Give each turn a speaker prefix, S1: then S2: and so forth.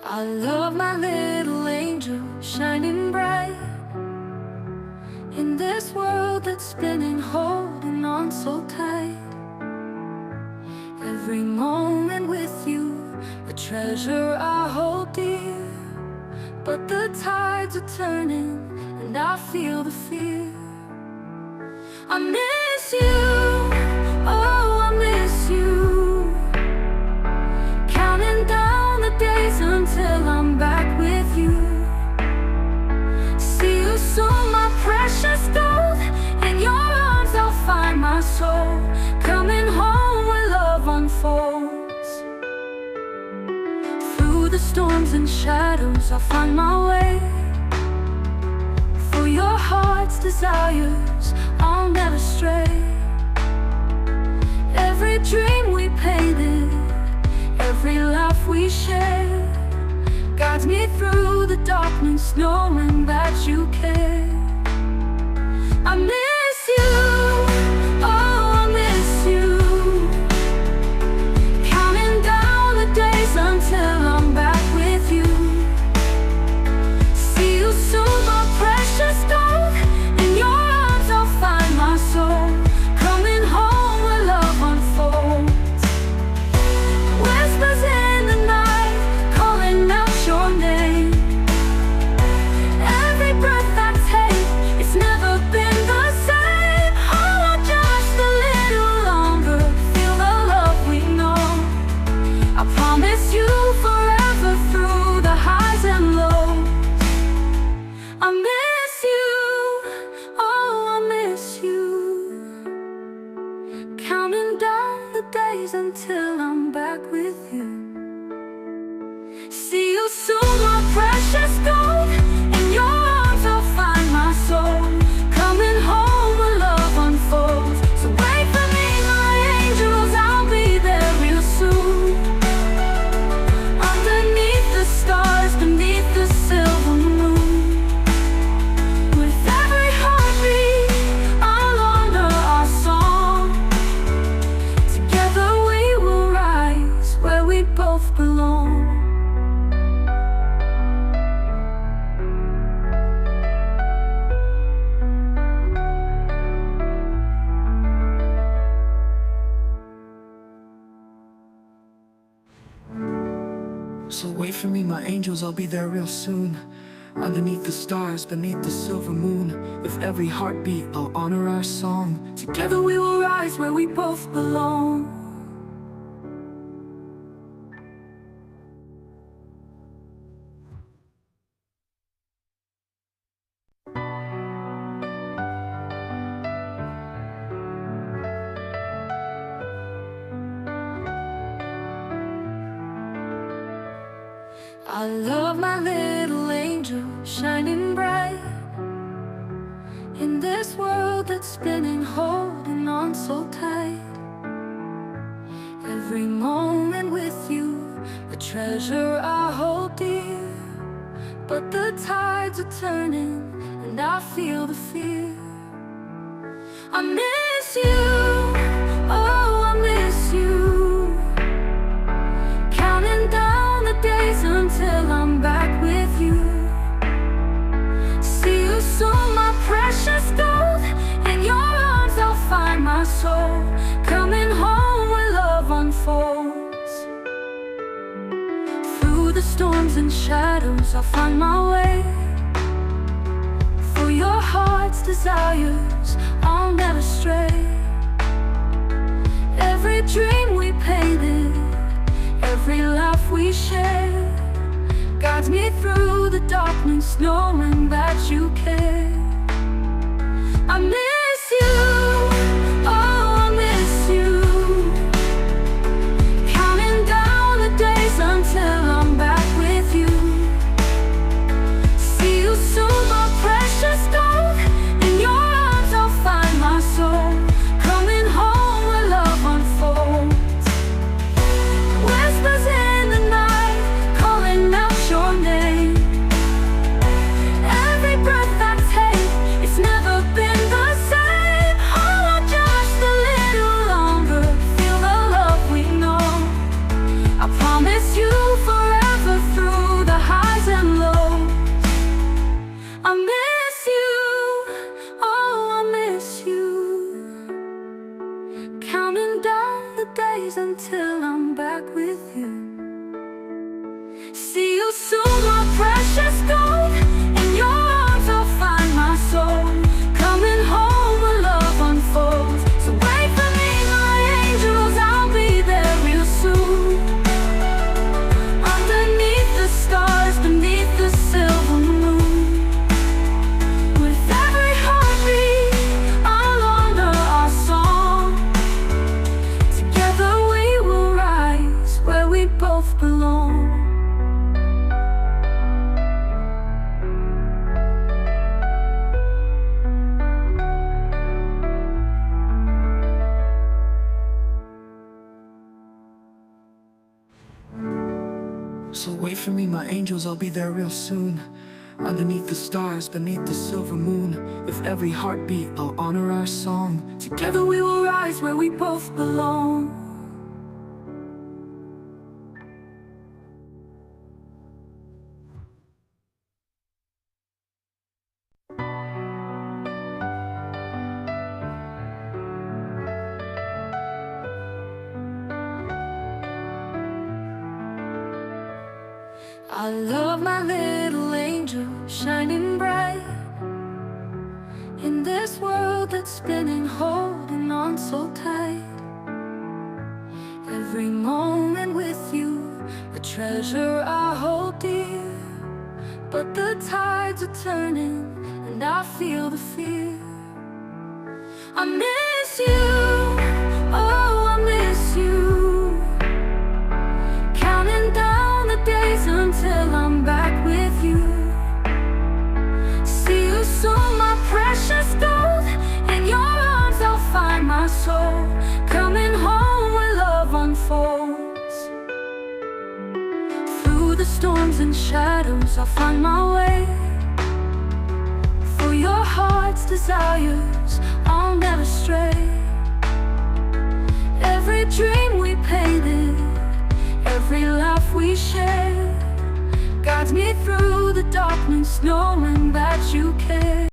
S1: I love my little angel shining bright in this world that's spinning, holding on so tight. Every moment with you, a treasure I hold dear. But the tides are turning and I feel the fear. I miss you, oh I miss you. Counting down the days until I'm back with you. See you soon, my precious gold. In your arms I'll find my soul. Coming home where love unfolds. Through the storms and shadows I'll find my way. For your heart's desires I'll never stray. Every dream we painted, every laugh we shared, guides me through the darkness, knowing that you care. I miss you, oh I miss you. Counting down the days until I'm back with you. See you soon, my precious gold. In your arms I'll find my soul. Coming home where love unfolds. Whispers in the night, calling out your name. Every breath I take, it's never been the same. Oh, just a little longer, feel the love we know. I promise you forever through the highs and lows. I miss you, oh I miss you. Counting down the days until I'm back with you. See you soon, my precious gold. In your arms I'll find my soul. Coming home where love unfolds. So wait for me, my angels, I'll be there real soon. Underneath the stars, beneath the silver moon. With every heartbeat, I'll honor our song. Together we will rise where we both belong.
S2: So wait for me, my angels, I'll be there real soon. Underneath the stars, beneath the silver moon. With every heartbeat, I'll honor our song.
S1: Together we will rise where we both belong. I love my little angel shining bright in this world that's spinning, holding on so tight. Every moment with you, a treasure I hold dear. But the tides are turning and I feel the fear. I miss you, oh I miss you. Counting down the days until I'm back with you. See you soon, my precious gold. In your arms I'll find my soul. Coming home where love unfolds. Through the storms and shadows I'll find my way. For your heart's desires I'll never stray. Every dream we painted, every laugh we shared, guides me through the darkness, knowing that you care. I miss you, oh I miss you. Counting down the days until I'm back with you. See you soon, my precious gold. In your arms I'll find my soul. Coming home where love unfolds. Whispers in the night, calling out your name. Every breath I miss you, oh, I miss you. Counting down the days until I'm back with you. See you soon, my precious gold. In your arms I'll find my soul. Coming home where love unfolds. So wait for me, my angels, I'll be there real soon. Underneath the stars, beneath the silver moon. With every heartbeat, I'll honor our song. Together we will rise where we both belong.
S2: So wait for me, my angels, I'll be there real soon. Underneath the stars, beneath the silver moon. With every heartbeat, I'll honor our song.
S1: Together we will rise where we both belong. I love my little angel shining bright in this world that's spinning, holding on so tight. Every moment with you, a treasure I hold dear. But the tides are turning and I feel the fear. I miss you, oh, I miss you. Counting down the days until I'm back with you. See you soon, my precious gold. In your arms I'll find my soul. Coming home where love unfolds. Through the storms and shadows I'll find my way. For your heart's desires I'll never stray. Every dream we painted, every laugh we shared, guides me through the darkness, knowing that you care.